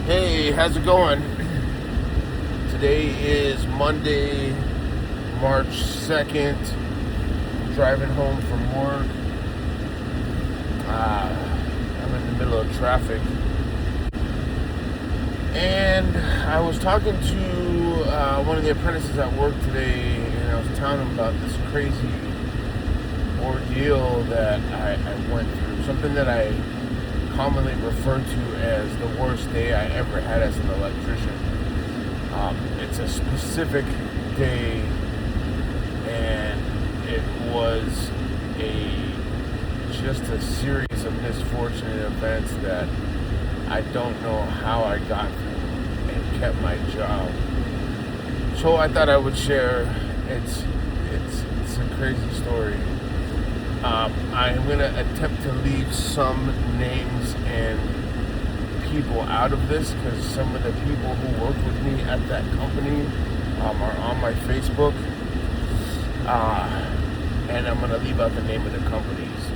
Hey, how's it going? Today is Monday, March 2nd. Driving home from work. I'm in the middle of traffic. And I was talking to one of the apprentices at work today, and I was telling him about this crazy ordeal that I went through. Something that I commonly refer to as the worst day I ever had as an electrician. It's a specific day, and it was just a series of misfortunate events that I don't know how I got through and kept my job. So I thought I would share. It's a crazy story. I'm going to attempt to leave some names and people out of this because some of the people who work with me at that company are on my Facebook. And I'm going to leave out the name of the companies.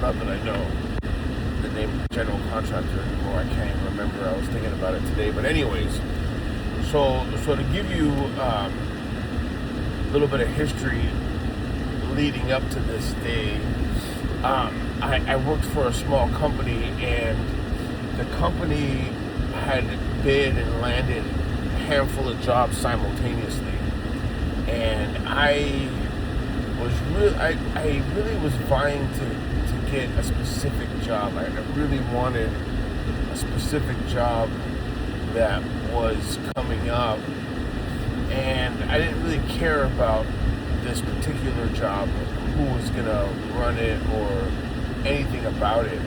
Not that I know the name of the general contractor anymore. I can't even remember. I was thinking about it today. But anyways, so to give you a little bit of history leading up to this day, I worked for a small company, and the company had bid and landed a handful of jobs simultaneously. And I really was vying to get a specific job. I really wanted a specific job that was coming up, and I didn't really care about this particular job, who was gonna run it or anything about it.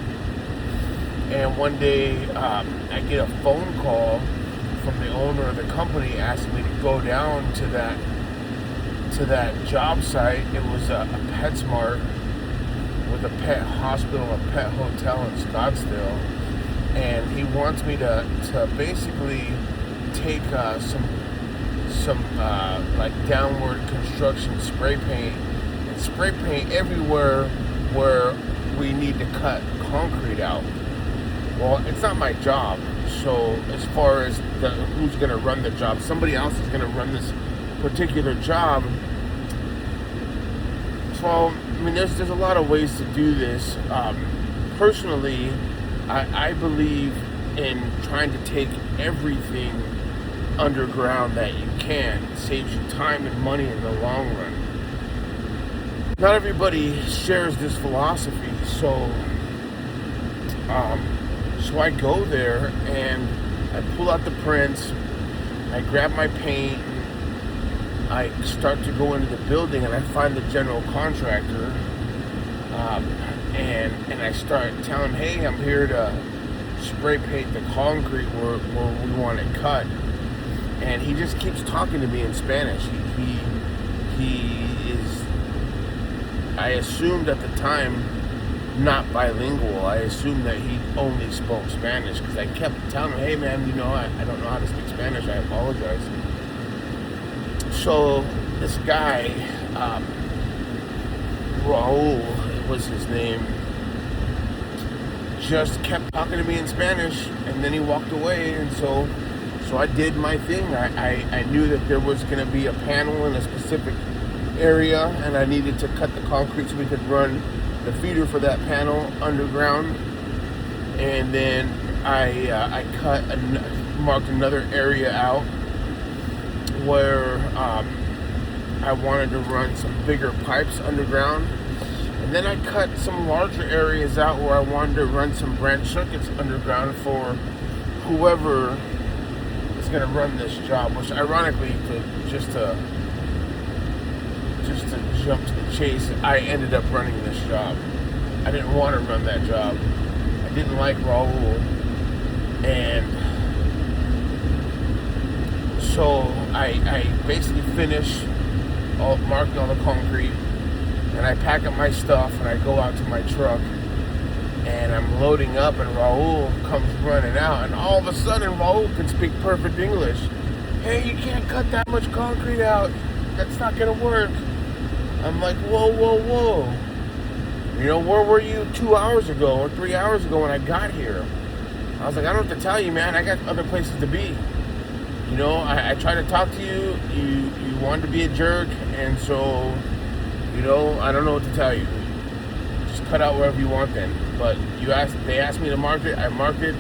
And one day I get a phone call from the owner of the company asking me to go down to that job site. It was a PetSmart with a pet hospital, a pet hotel in Scottsdale, and he wants me to basically take some like downward construction spray paint and spray paint everywhere where we need to cut concrete out. Well, it's not my job. So as far as who's going to run the job, somebody else is going to run this particular job. So I mean, there's a lot of ways to do this. Personally, I believe in trying to take everything underground that you can. It saves you time and money in the long run. Not everybody shares this philosophy, so I go there and I pull out the prints, I grab my paint, I start to go into the building, and I find the general contractor, and I start telling him, hey, I'm here to spray paint the concrete where we want it cut. And he just keeps talking to me in Spanish. He is, I assumed at the time, not bilingual. I assumed that he only spoke Spanish because I kept telling him, hey man, I don't know how to speak Spanish. I apologize. So this guy, Raul was his name, just kept talking to me in Spanish, and then he walked away. And so I did my thing. I knew that there was going to be a panel in a specific area, and I needed to cut the concrete so we could run the feeder for that panel underground. And then I marked another area out where I wanted to run some bigger pipes underground. And then I cut some larger areas out where I wanted to run some branch circuits underground for whoever is going to run this job. Which, ironically, just to jump to the chase, I ended up running this job. I didn't want to run that job. I didn't like Raul, and so I basically finish marking all the concrete, and I pack up my stuff, and I go out to my truck, and I'm loading up, and Raul comes running out, and all of a sudden Raul can speak perfect English. Hey, you can't cut that much concrete out. That's not gonna work. I'm like, whoa. Where were you 2 hours ago or 3 hours ago when I got here? I was like, I don't know what to tell you, man. I got other places to be. You know, I tried to talk to you. You wanted to be a jerk, and so, you know, I don't know what to tell you. Just cut out wherever you want then. But they asked me to mark it. I marked it,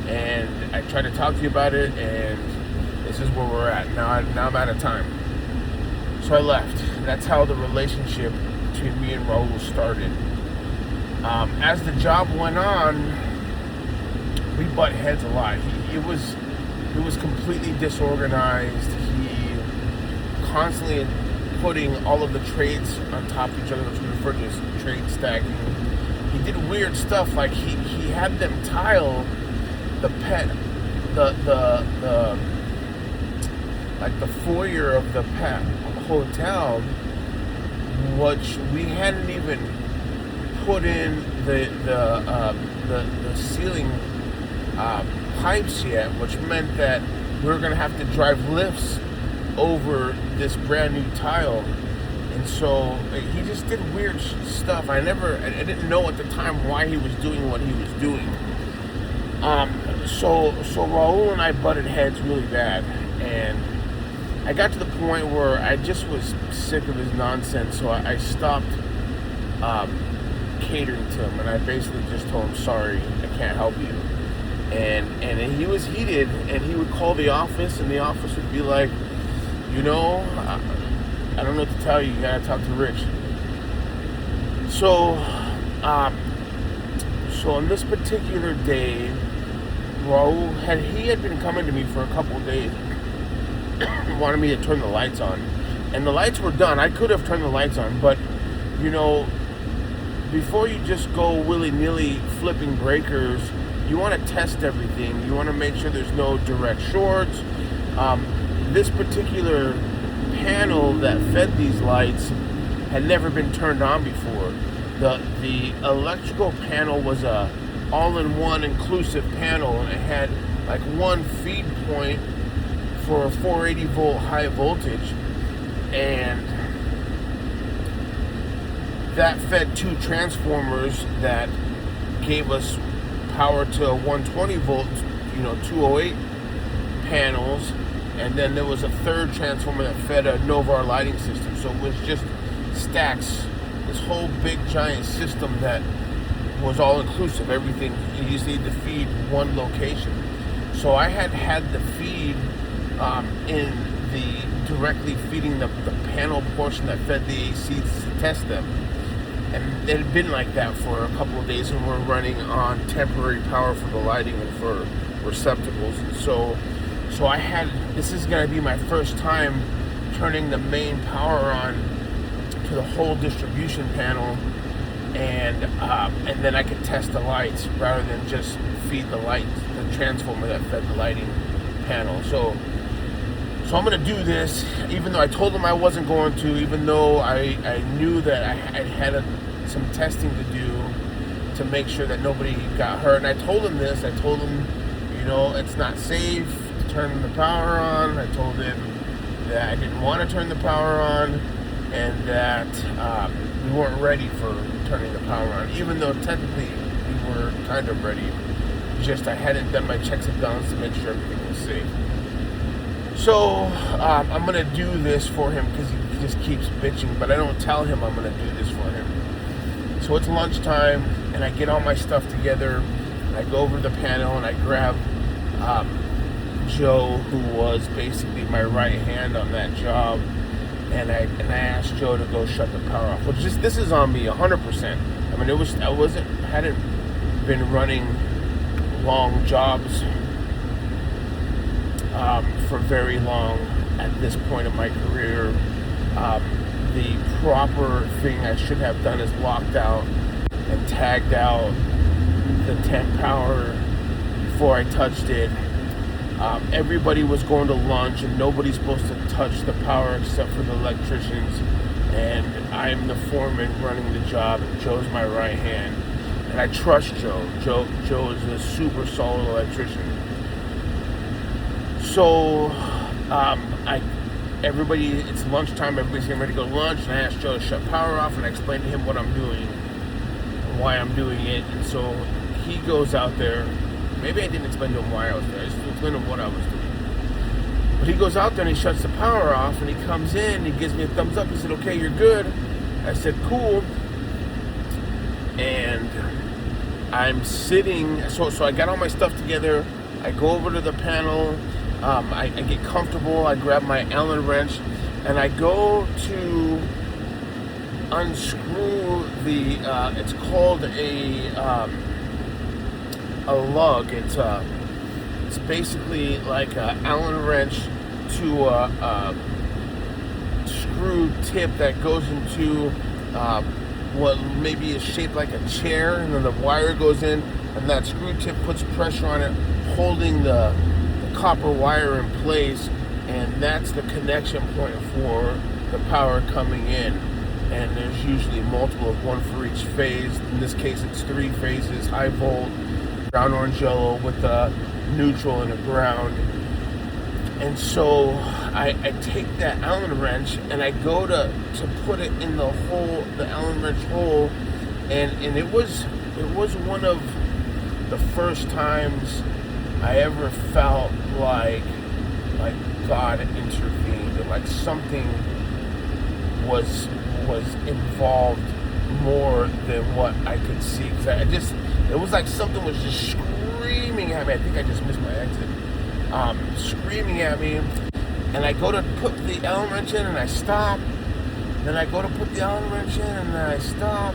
and I tried to talk to you about it, and this is where we're at. Now I'm out of time. So I left. That's how the relationship between me and Raul started. As the job went on, we butt heads a lot. He was completely disorganized. He constantly putting all of the trades on top of each other, which we refer to as trade stacking. He did weird stuff, like he had them tile the like the foyer of the pet hotel, which we hadn't even put in the ceiling pipes yet, which meant that we were going to have to drive lifts over this brand new tile. And so he just did weird stuff. I didn't know at the time why he was doing what he was doing. So Raul and I butted heads really bad, and I got to the point where I just was sick of his nonsense. So I stopped catering to him, and I basically just told him, sorry, I can't help you. And he was heated, and he would call the office, and the office would be like, you know, I don't know what to tell you. You gotta talk to Rich. So on this particular day, Raul had been coming to me for a couple of days, wanted me to turn the lights on, and the lights were done. I could have turned the lights on, but you know, before you just go willy-nilly flipping breakers, you want to test everything. You want to make sure there's no direct shorts. This particular panel that fed these lights had never been turned on before. The electrical panel was a all-in-one inclusive panel, and it had like one feed point for a 480 volt high voltage, and that fed two transformers that gave us power to 120 volt, 208 panels, and then there was a third transformer that fed a Novar lighting system. So it was just stacks, this whole big giant system that was all inclusive. Everything, you just need to feed one location. So I had the feed in the directly feeding the panel portion that fed the ACs to test them. And it had been like that for a couple of days, and we're running on temporary power for the lighting and for receptacles. And so this is going to be my first time turning the main power on to the whole distribution panel, and then I could test the lights rather than just feed the transformer that fed the lighting panel. So I'm going to do this, even though I told him I wasn't going to, even though I knew that I had some testing to do to make sure that nobody got hurt. And I told him this. I told him, it's not safe to turn the power on. I told him that I didn't want to turn the power on, and that we weren't ready for turning the power on, even though technically we were kind of ready. Just I hadn't done my checks and balances to make sure everything was safe. So I'm going to do this for him because he just keeps bitching, but I don't tell him I'm going to do this for him. So it's lunchtime, and I get all my stuff together. I go over to the panel, and I grab Joe, who was basically my right hand on that job, and I asked Joe to go shut the power off. Which this is on me 100%. I mean, hadn't been running long jobs for very long at this point in my career. The proper thing I should have done is locked out and tagged out the temp power before I touched it. Everybody was going to lunch, and nobody's supposed to touch the power except for the electricians, and I'm the foreman running the job, and Joe's my right hand, and I trust Joe. Joe is a super solid electrician. So it's lunchtime, everybody's getting ready to go to lunch, and I asked Joe to shut power off, and I explained to him what I'm doing and why I'm doing it. And so he goes out there, Maybe I didn't explain to him why I was there. I just explained to him what I was doing. But he goes out there and he shuts the power off, and he comes in and he gives me a thumbs up. He said, okay, you're good. I said, cool. And I'm sitting, so I got all my stuff together. I go over to the panel. I get comfortable. I grab my Allen wrench, and I go to unscrew the. It's called a lug. It's basically like an Allen wrench to a screw tip that goes into what maybe is shaped like a chair, and then the wire goes in, and that screw tip puts pressure on it, holding the copper wire in place, and that's the connection point for the power coming in. And there's usually multiple of one for each phase. In this case, it's 3 phases: high volt, brown, orange, yellow, with a neutral and a ground. And so I take that Allen wrench and I go to put it in the hole, the Allen wrench hole, and it was one of the first times I ever felt like God intervened, or like something was involved more than what I could see. Because it was like something was just screaming at me. I think I just missed my exit. Screaming at me, and I go to put the Allen wrench in and I stop. Then I go to put the Allen wrench in and I stop.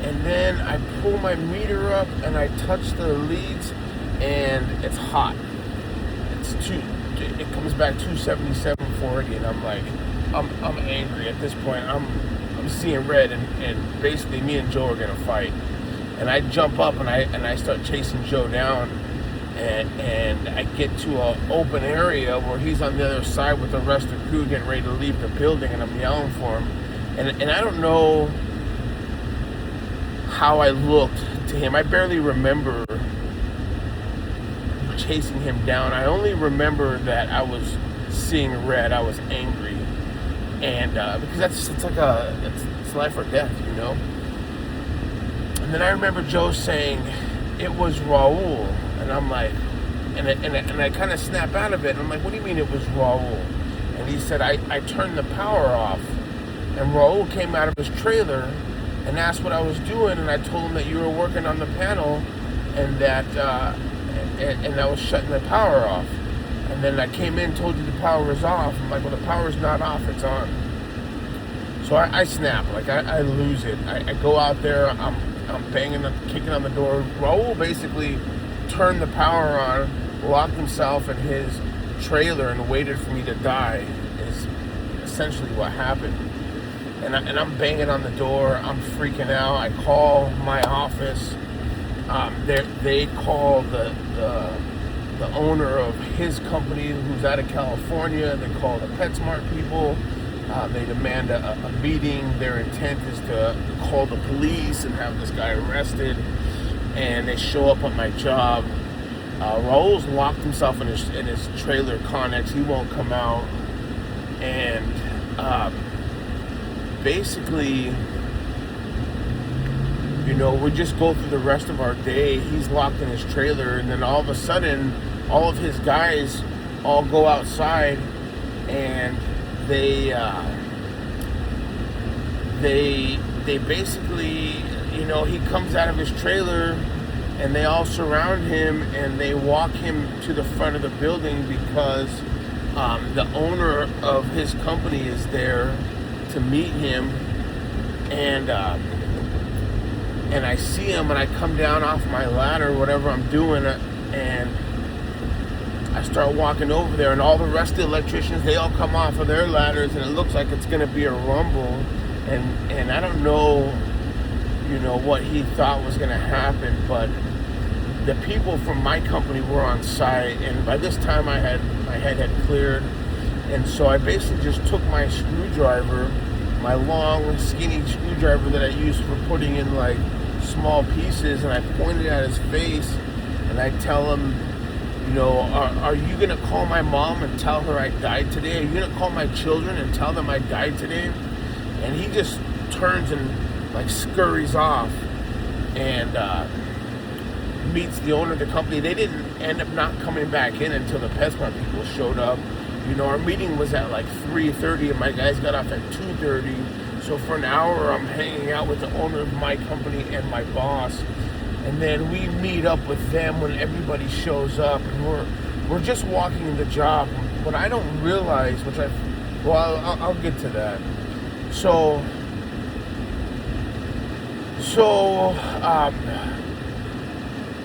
And then I pull my meter up and I touch the leads, and it's hot. It comes back 277.40, and I'm like, I'm angry at this point. I'm seeing red, and basically me and Joe are gonna fight. And I jump up and I start chasing Joe down, and I get to an open area where he's on the other side with the rest of the crew getting ready to leave the building, and I'm yelling for him. And I don't know how I looked to him. I barely remember chasing him down. I only remember that I was seeing red. I was angry, and because it's life or death, you know. And then I remember Joe saying it was Raul, and I'm like, and I kind of snap out of it. And I'm like, what do you mean it was Raul? And he said, I turned the power off, and Raul came out of his trailer and asked what I was doing, and I told him that you were working on the panel, and that and I was shutting the power off. And then I came in, told you the power was off. I'm like, well, the power's not off, it's on. So I snap, like I lose it. I go out there, I'm banging, kicking on the door. Raul basically turned the power on, locked himself in his trailer, and waited for me to die, is essentially what happened. And I'm banging on the door, I'm freaking out. I call my office. They call the owner of his company, who's out of California. They call the PetSmart people. They demand a meeting. Their intent is to call the police and have this guy arrested. And they show up at my job. Raul's locked himself in his trailer Connex. He won't come out. And basically, you know, we just go through the rest of our day. He's locked in his trailer, and then all of a sudden, all of his guys all go outside, and they basically, you know, he comes out of his trailer, and they all surround him, and they walk him to the front of the building because the owner of his company is there to meet him, and I see him, and I come down off my ladder, whatever I'm doing, and I start walking over there, and all the rest of the electricians, they all come off of their ladders, and it looks like it's going to be a rumble, and I don't know, you know, what he thought was going to happen, but the people from my company were on site, and by this time my head had cleared, and so I basically just took my screwdriver, my long, skinny screwdriver that I used for putting in like small pieces, and I pointed at his face, and I tell him, you know, are you gonna call my mom and tell her I died today? Are you gonna call my children and tell them I died today? And he just turns and like scurries off, and meets the owner of the company. They didn't end up not coming back in until the PetSmart people showed up. Our meeting was at like 3:30 and my guys got off at 2:30. So for an hour, I'm hanging out with the owner of my company and my boss. And then we meet up with them when everybody shows up. And we're just walking the job. What I don't realize, I'll get to that. So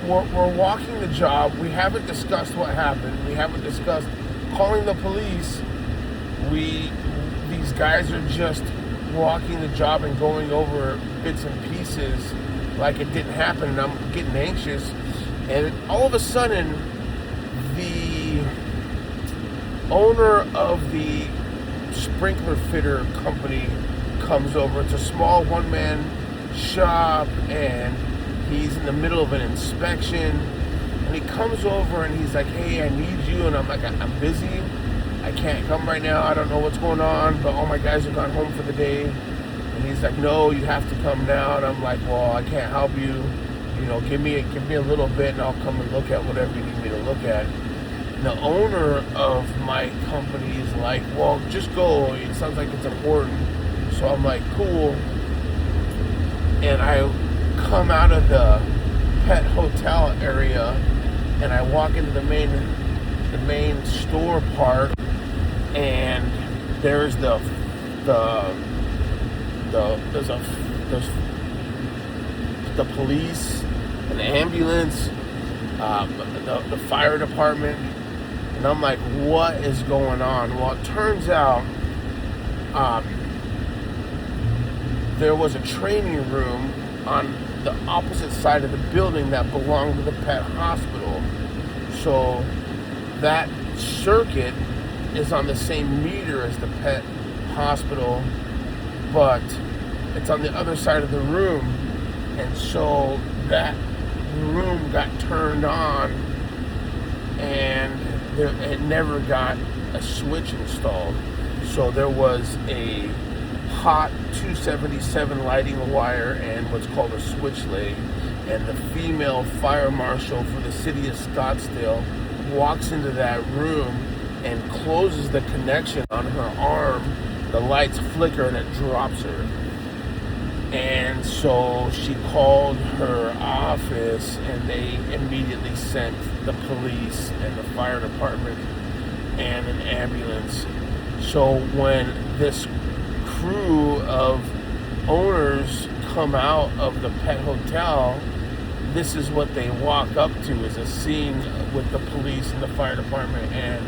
we're walking the job. We haven't discussed what happened. We haven't discussed calling the police. These guys are just walking the job and going over bits and pieces like it didn't happen, and I'm getting anxious. And all of a sudden, the owner of the sprinkler fitter company comes over. It's a small one-man shop, and he's in the middle of an inspection. And he comes over and he's like, "Hey, I need you." And I'm like, "I'm busy. I can't come right now. I don't know what's going on, but all my guys have gone home for the day." And he's like, "No, you have to come now." And I'm like, "Well, I can't help you. Give me a little bit, and I'll come and look at whatever you need me to look at." And the owner of my company is like, "Well, just go. It sounds like it's important." So I'm like, "Cool." And I come out of the pet hotel area, and I walk into the main store part, and there's there's the police, an ambulance, the fire department, and I'm like, what is going on? Well, it turns out there was a training room on the opposite side of the building that belonged to the pet hospital. So that circuit is on the same meter as the pet hospital, but it's on the other side of the room. And so that room got turned on, and it never got a switch installed. So there was a hot 277 lighting wire and what's called a switch leg, and the female fire marshal for the city of Scottsdale walks into that room and closes the connection on her arm. The lights flicker and it drops her. And so she called her office, and they immediately sent the police and the fire department and an ambulance. So when this crew of owners come out of the pet hotel, this is what they walk up to, is a scene with the police and the fire department and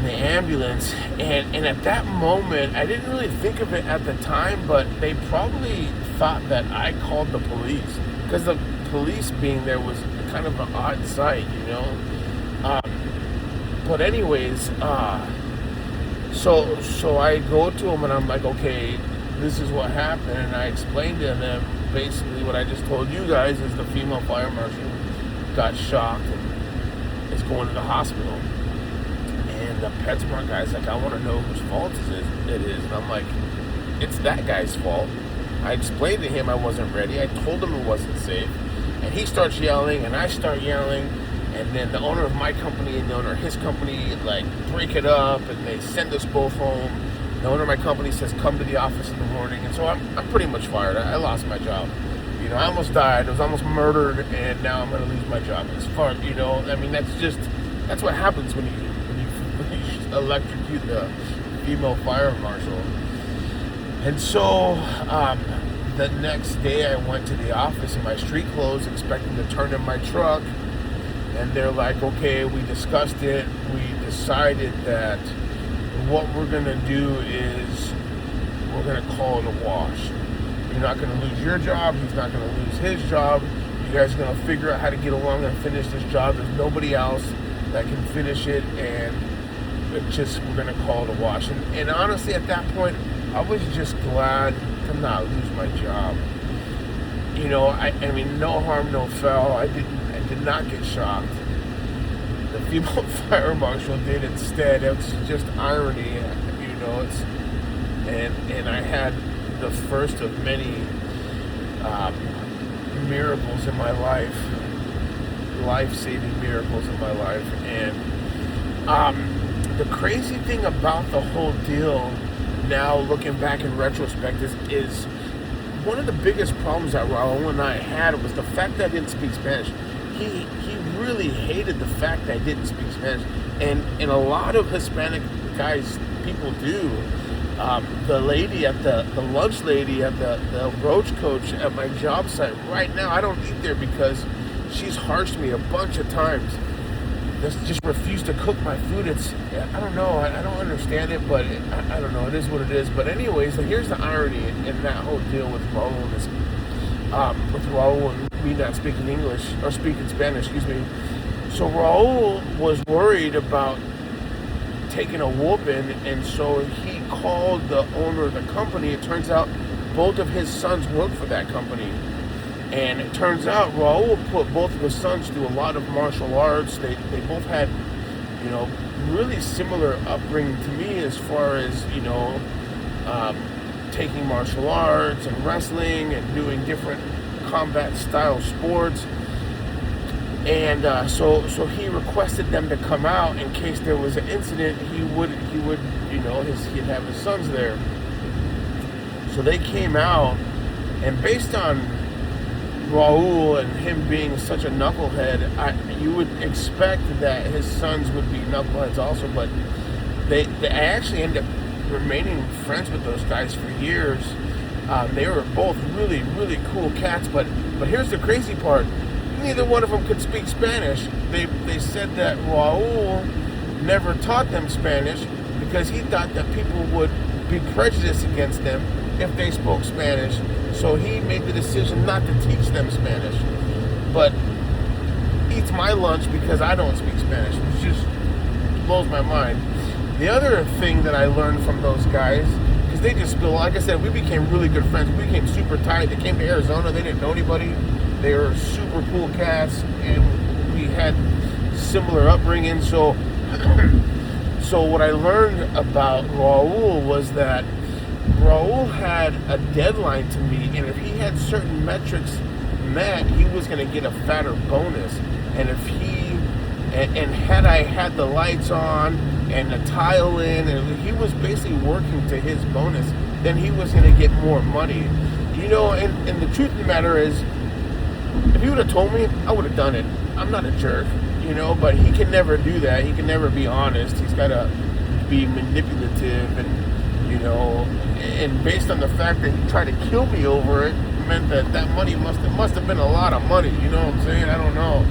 the ambulance. And at that moment, I didn't really think of it at the time, but they probably thought that I called the police, because the police being there was kind of an odd sight, but anyways, so I go to them and I'm like, "Okay, this is what happened." And I explained to them basically what I just told you guys, is the female fire marshal got shocked and is going to the hospital. And the PetSmart guy's like, "I want to know whose fault it is." And I'm like, "It's that guy's fault." I explained to him I wasn't ready. I told him it wasn't safe. And he starts yelling, and I start yelling. And then the owner of my company and the owner of his company break it up, and they send us both home. The owner of my company says, "Come to the office in the morning." And so I'm pretty much fired. I lost my job. I almost died. I was almost murdered, and now I'm going to lose my job. As far, that's what happens when you electrocute the female fire marshal. And so the next day I went to the office in my street clothes, expecting to turn in my truck. And they're like, "Okay, we discussed it. We decided that what we're going to do is we're going to call it a wash. You're not going to lose your job. He's not going to lose his job. You guys are going to figure out how to get along and finish this job. There's nobody else that can finish it, and we're going to call it a wash." And honestly, at that point, I was just glad to not lose my job. I mean, no harm, no foul. I did not get shocked. The female fire marshal did instead. It was just irony, and I had the first of many um, miracles in my life, life-saving miracles in my life. And the crazy thing about the whole deal, now looking back in retrospect, is one of the biggest problems that Raul and I had was the fact that I didn't speak Spanish. He really hated the fact that I didn't speak Spanish, and a lot of Hispanic guys, people do. The lady at the lunch lady at the roach coach at my job site right now, I don't eat there because she's harshed me a bunch of times. Just refused to cook my food. I don't know. I don't understand it, but I don't know. It is what it is. But anyways, here's the irony in that whole deal with Raul with Raul and me not speaking English or speaking Spanish. Excuse me. So Raul was worried about taking a whooping, and so he called the owner of the company. It turns out both of his sons work for that company. And it turns out Raul put both of his sons through a lot of martial arts. They both had, really similar upbringing to me as far as, taking martial arts and wrestling and doing different combat style sports. And so he requested them to come out in case there was an incident. He would he'd have his sons there. So they came out, and based on Raul and him being such a knucklehead, you would expect that his sons would be knuckleheads also, but I actually ended up remaining friends with those guys for years. They were both really, really cool cats, but here's the crazy part. Neither one of them could speak Spanish. They said that Raul never taught them Spanish because he thought that people would be prejudiced against them if they spoke Spanish. So he made the decision not to teach them Spanish, but eats my lunch because I don't speak Spanish, which just blows my mind. The other thing that I learned from those guys, because they just feel, like I said, we became really good friends. We became super tight. They came to Arizona. They didn't know anybody. They were super cool cats, and we had similar upbringing. So what I learned about Raul was that Raul had a deadline to meet, and if he had certain metrics met, he was going to get a fatter bonus. And had I had the lights on and the tile in, and he was basically working to his bonus, then he was going to get more money. And the truth of the matter is, if he would have told me, I would have done it. I'm not a jerk, but he can never do that. He can never be honest. He's got to be manipulative, and based on the fact that he tried to kill me over it, meant that money must have been a lot of money. You know what I'm saying? I don't know.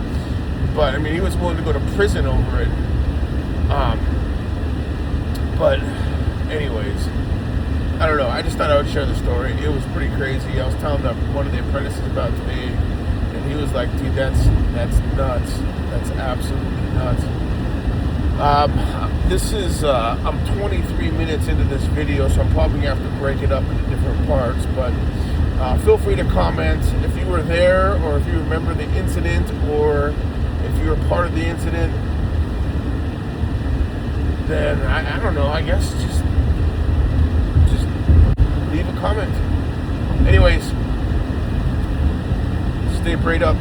But, he was willing to go to prison over it. But, anyways, I don't know. I just thought I would share the story. It was pretty crazy. I was telling one of the apprentices about today, and he was like, dude, that's nuts. That's absolutely nuts. I'm 23 minutes into this video, so I'm probably going to have to break it up into different parts, but feel free to comment if you were there, or if you remember the incident, or if you were part of the incident. Then I don't know, I guess just leave a comment. Anyways, stay prayed up.